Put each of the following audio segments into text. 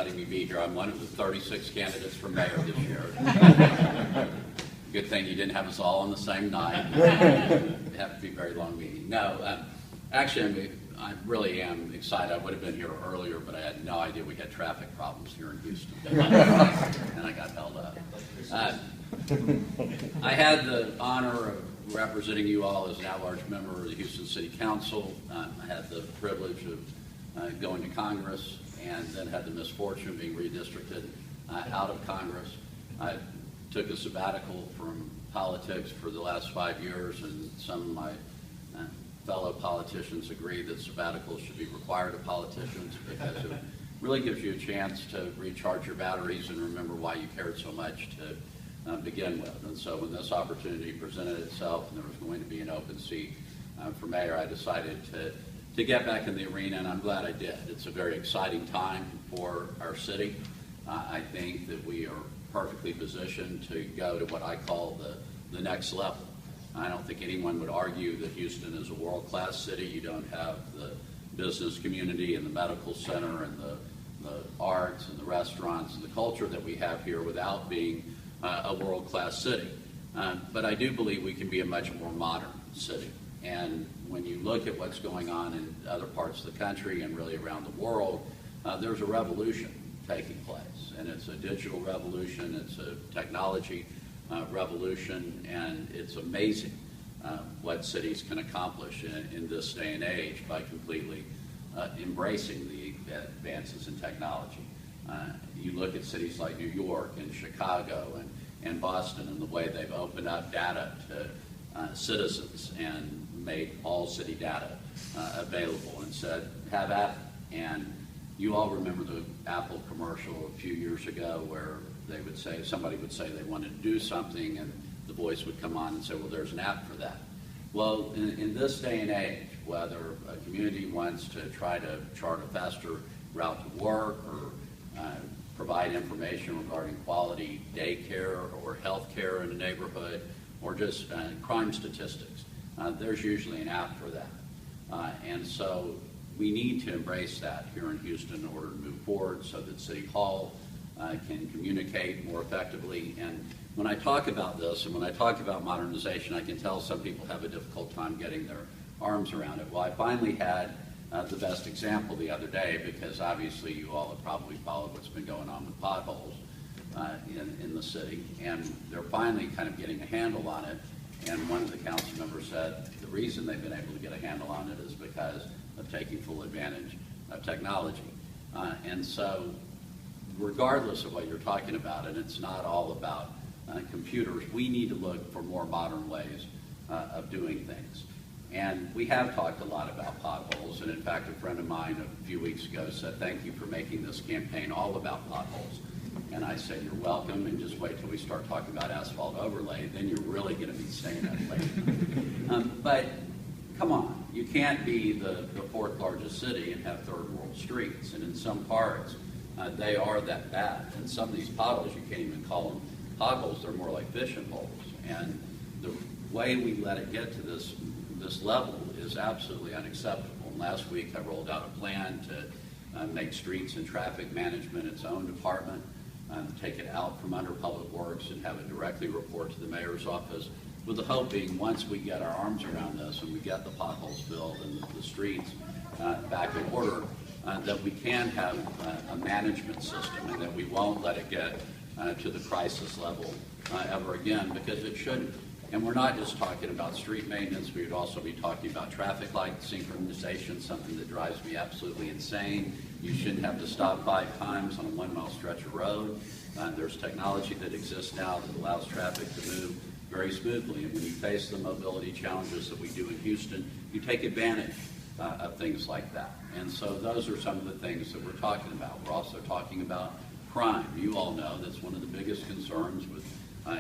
letting me be here. I'm one of the 36 candidates for mayor this year. Good thing you didn't have us all on the same night. It'd have to be a very long meeting. No, actually, I really am excited. I would have been here earlier, but I had no idea we had traffic problems here in Houston. And I got held up. I had the honor of representing you all as an at-large member of the Houston City Council. I had the privilege of going to Congress and then had the misfortune of being redistricted out of Congress. I took a sabbatical from politics for the last 5 years, and some of my fellow politicians agree that sabbaticals should be required of politicians because it really gives you a chance to recharge your batteries and remember why you cared so much to begin with. And so when this opportunity presented itself and there was going to be an open seat for mayor, I decided to get back in the arena, and I'm glad I did. It's a very exciting time for our city. I think that we are perfectly positioned to go to what I call the next level. I don't think anyone would argue that Houston is a world-class city. You don't have the business community and the medical center and the arts and the restaurants and the culture that we have here without being a world-class city. But I do believe we can be a much more modern city. And when you look at what's going on in other parts of the country and really around the world, there's a revolution taking place. And it's a digital revolution, it's a technology revolution, and it's amazing what cities can accomplish in this day and age by completely embracing the advances in technology. You look at cities like New York and Chicago and Boston and the way they've opened up data to citizens and made all city data available and said, have at it. And you all remember the Apple commercial a few years ago where they would say, somebody would say they wanted to do something and the voice would come on and say, well, there's an app for that. Well, in this day and age, whether a community wants to try to chart a faster route to work or provide information regarding quality daycare or health care in a neighborhood or just crime statistics, there's usually an app for that. And so we need to embrace that here in Houston in order to move forward so that City Hall can communicate more effectively. And when I talk about this and when I talk about modernization, I can tell some people have a difficult time getting their arms around it. Well, I finally had the best example the other day because obviously you all have probably followed what's been going on with potholes in the city. And they're finally kind of getting a handle on it. And one of the council members said the reason they've been able to get a handle on it is because of taking full advantage of technology. And so regardless of what you're talking about, and it's not all about computers, we need to look for more modern ways of doing things. And we have talked a lot about potholes, and in fact, a friend of mine a few weeks ago said, thank you for making this campaign all about potholes. And I said, you're welcome, and just wait till we start talking about asphalt overlay, then you're really going to be saying that later. But come on, you can't be the fourth largest city and have third world streets, and in some parts, they are that bad. And some of these potholes, you can't even call them potholes, they're more like fishing holes. And the way we let it get to this level is absolutely unacceptable. And last week I rolled out a plan to make streets and traffic management its own department, take it out from under Public Works and have it directly report to the mayor's office, with the hope being once we get our arms around this and we get the potholes filled and the streets back in order, that we can have a management system and that we won't let it get to the crisis level ever again, because it shouldn't. And we're not just talking about street maintenance, we would also be talking about traffic light synchronization, something that drives me absolutely insane. You shouldn't have to stop 5 times on a 1-mile stretch of road. There's technology that exists now that allows traffic to move very smoothly. And when you face the mobility challenges that we do in Houston, you take advantage of things like that. And so those are some of the things that we're talking about. We're also talking about crime. You all know that's one of the biggest concerns with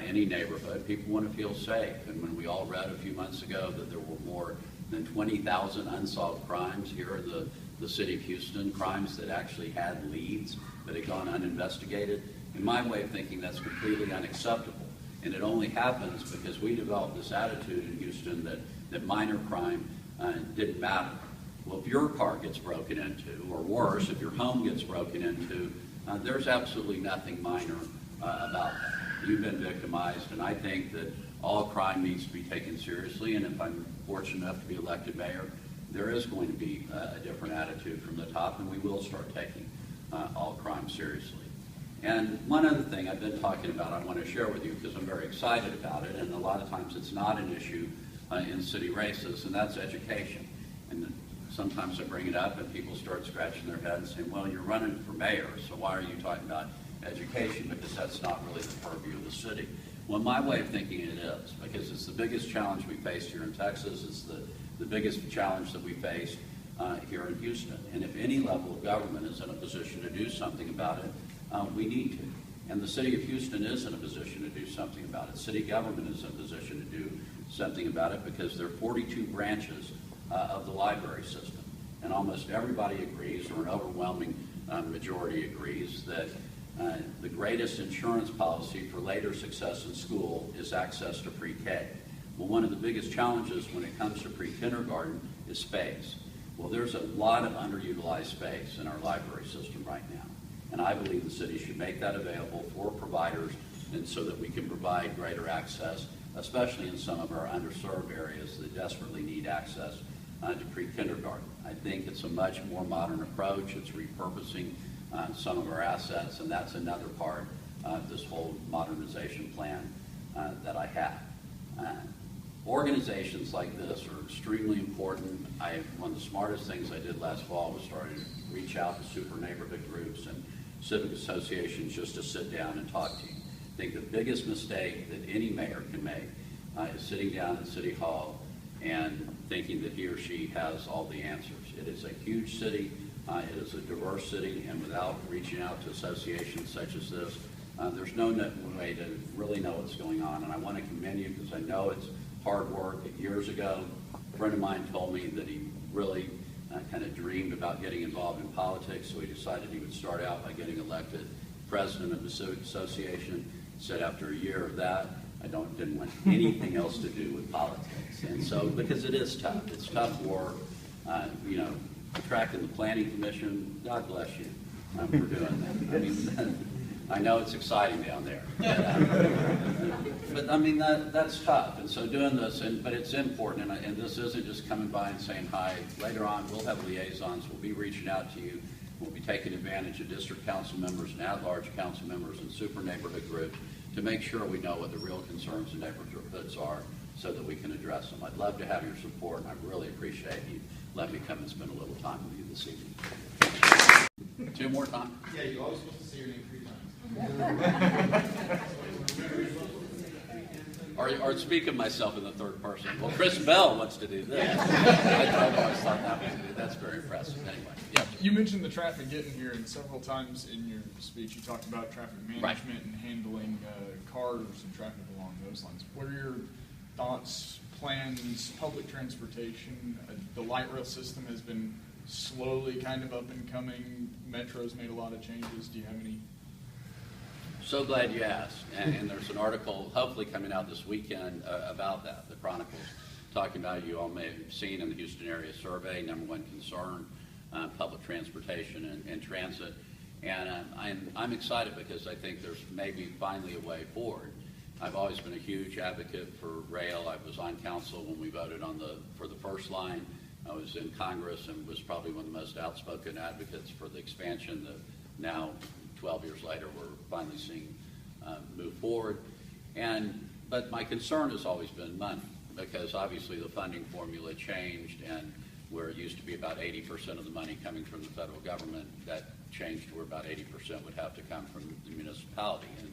any neighborhood. People want to feel safe. And when we all read a few months ago that there were more than 20,000 unsolved crimes here in the city of Houston, crimes that actually had leads that had gone uninvestigated, in my way of thinking, that's completely unacceptable. And it only happens because we developed this attitude in Houston that minor crime didn't matter. Well, if your car gets broken into, or worse, if your home gets broken into, There's absolutely nothing minor about that. You've been victimized, and I think that all crime needs to be taken seriously, and if I'm fortunate enough to be elected mayor, there is going to be a different attitude from the top, and we will start taking all crime seriously. And one other thing I've been talking about I want to share with you because I'm very excited about it, and a lot of times it's not an issue in city races, and that's education. And sometimes I bring it up and people start scratching their head and saying, well, you're running for mayor, so why are you talking about education? Because that's not really the purview of the city. Well, my way of thinking it is, because it's the biggest challenge we face here in Texas. It's the biggest challenge that we face here in Houston. And if any level of government is in a position to do something about it, we need to. And the city of Houston is in a position to do something about it. City government is in a position to do something about it because there are 42 branches of the library system. And almost everybody agrees, or an overwhelming majority agrees, that the greatest insurance policy for later success in school is access to pre-K. Well, one of the biggest challenges when it comes to pre-kindergarten is space. Well, there's a lot of underutilized space in our library system right now. And I believe the city should make that available for providers and so that we can provide greater access, especially in some of our underserved areas that desperately need access to pre-kindergarten. I think it's a much more modern approach. It's repurposing some of our assets, and that's another part of this whole modernization plan that I have. Organizations like this are extremely important. One of the smartest things I did last fall was starting to reach out to super neighborhood groups and civic associations just to sit down and talk to you. I think the biggest mistake that any mayor can make is sitting down at City Hall and thinking that he or she has all the answers. It is a huge city, it is a diverse city, and without reaching out to associations such as this, there's no way to really know what's going on. And I want to commend you because I know it's hard work. Years ago, a friend of mine told me that he really kind of dreamed about getting involved in politics, so he decided he would start out by getting elected president of the Civic Association. He said after a year of that, I didn't want anything else to do with politics. And so, because it is tough. It's tough work. Attracting the Planning Commission, God bless you for doing that. I mean, I know it's exciting down there. But I mean, that's tough. And so doing this, but it's important. And this isn't just coming by and saying hi. Later on, we'll have liaisons. We'll be reaching out to you. We'll be taking advantage of district council members and at-large council members and super neighborhood groups to make sure we know what the real concerns in neighborhoods are so that we can address them. I'd love to have your support, and I really appreciate you letting me come and spend a little time with you this evening. Two more times? Yeah, you're always supposed to say your name 3 times. Or speak of myself in the third person. Well, Chris Bell wants to do this. I always thought that was good. That's very impressive. Anyway, yeah. You mentioned the traffic getting here, and several times in your speech you talked about traffic management and handling cars and traffic along those lines. What are your thoughts, plans, public transportation? The light rail system has been slowly kind of up and coming. Metro's made a lot of changes. Do you have any? So glad you asked. And there's an article hopefully coming out this weekend about that, the Chronicles, talking about, you all may have seen in the Houston area survey, number one concern, public transportation and transit. And I'm excited because I think there's maybe finally a way forward. I've always been a huge advocate for rail. I was on council when we voted for the first line. I was in Congress and was probably one of the most outspoken advocates for the expansion that now, 12 years later, we're finally seeing move forward. But my concern has always been money, because obviously the funding formula changed, and where it used to be about 80% of the money coming from the federal government, that changed to where about 80% would have to come from the municipality. And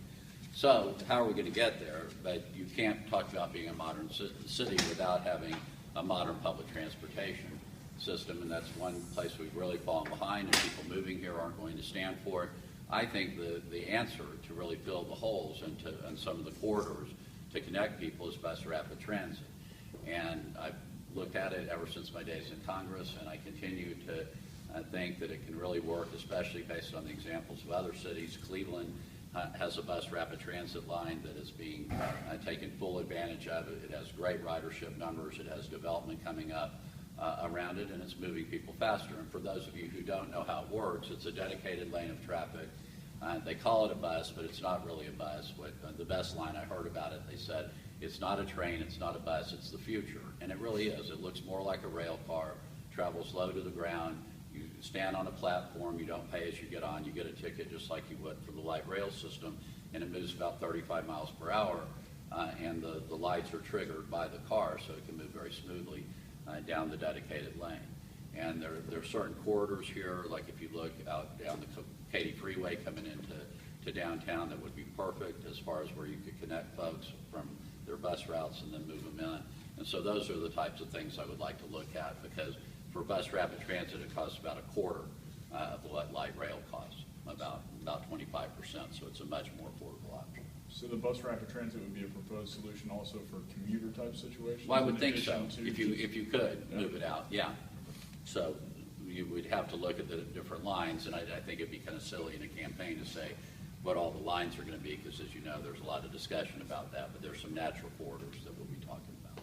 so how are we going to get there? But you can't talk about being a modern city without having a modern public transportation system, and that's one place we've really fallen behind, and people moving here aren't going to stand for it. I think the answer to really fill the holes and some of the corridors to connect people is bus rapid transit. And I've looked at it ever since my days in Congress, and I continue to think that it can really work, especially based on the examples of other cities. Cleveland has a bus rapid transit line that is being taken full advantage of. It has great ridership numbers. It has development coming up around it, and it's moving people faster. And for those of you who don't know how it works, it's a dedicated lane of traffic They call it a bus, but it's not really a bus. The best line I heard about it, they said, it's not a train, it's not a bus, it's the future. And it really is. It looks more like a rail car, travels low to the ground. You stand on a platform, you don't pay as you get on, you get a ticket just like you would for the light rail system, and it moves about 35 miles per hour, and the lights are triggered by the car, so it can move very smoothly down the dedicated lane. And there are certain corridors here, like if you look out down the Katy Freeway coming into downtown, that would be perfect as far as where you could connect folks from their bus routes and then move them in. And so those are the types of things I would like to look at, because for bus rapid transit, it costs about a quarter of what light rail costs, about 25%, so it's a much more affordable option. So the bus rapid transit would be a proposed solution also for commuter type situations? Well, I would think so, if you could move it out, yeah. So you would have to look at the different lines, and I think it'd be kind of silly in a campaign to say what all the lines are going to be, because as you know, there's a lot of discussion about that, but there's some natural corridors that we'll be talking about.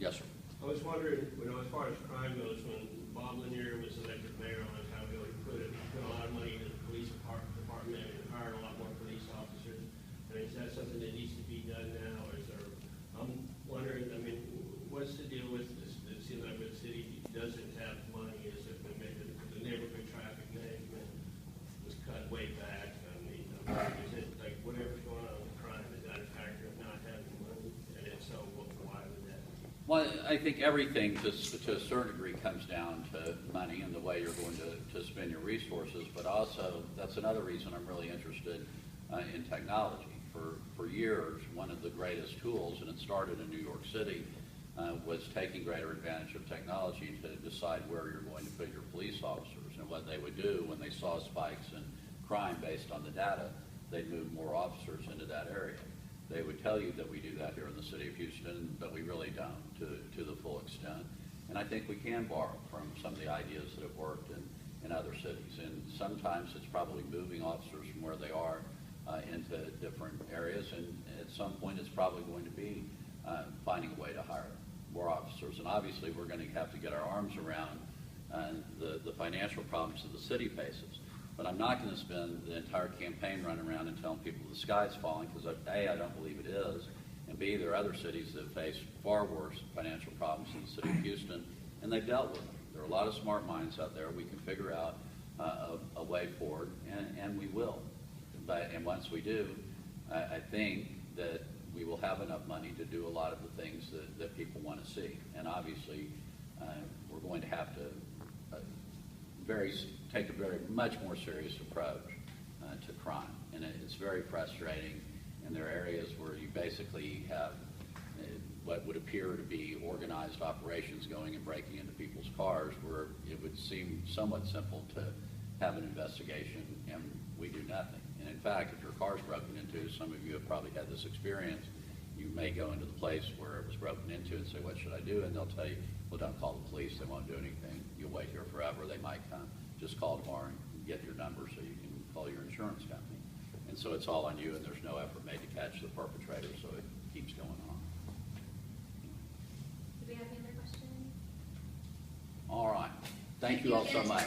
Yes, sir. I was wondering, as far as crime goes, when Bob Lanier was elected mayor, on how he put a lot of money into the police department and hired a lot more police officers. I mean, is that something that needs to be done now? Or is there? I'm wondering. I mean, what's the deal with this? The city doesn't have money. Is it maybe the neighborhood traffic management was cut way back? I mean, is it like whatever's going on with crime, is that a factor of not having money? And if so, why would that be? Well, I think everything to a certain degree comes down to money and the way you're going to spend your resources, but also that's another reason I'm really interested in technology. For years, one of the greatest tools, and it started in New York City, was taking greater advantage of technology to decide where you're going to put your police officers. And what they would do when they saw spikes in crime based on the data, they'd move more officers into that area. They would tell you that we do that here in the city of Houston, but we really don't to the full extent. And I think we can borrow from some of the ideas that have worked in other cities. And sometimes it's probably moving officers from where they are into different areas. And at some point, it's probably going to be finding a way to hire more officers. And obviously, we're going to have to get our arms around the financial problems that the city faces. But I'm not going to spend the entire campaign running around and telling people the sky's falling, because A, I don't believe it is, and B, there are other cities that face far worse financial problems than the city of Houston, and they've dealt with them. There are a lot of smart minds out there. We can figure out a way forward, and we will. And once we do, I think that we will have enough money to do a lot of the things that people want to see. And obviously, we're going to have to take a much more serious approach to crime. And it's very frustrating, and there are areas where you basically have what would appear to be organized operations going and breaking into people's cars, where it would seem somewhat simple to have an investigation, and we do nothing. And in fact, if your car's broken into, some of you have probably had this experience, you may go into the place where it was broken into and say, what should I do? And they'll tell you, well, don't call the police, they won't do anything. You'll wait here forever, they might come. Just call tomorrow and get your number so you can call your insurance company. And so it's all on you, and there's no effort made to catch the perpetrator, so it keeps going on. Do we have any other questions? All right. Thank you all so much.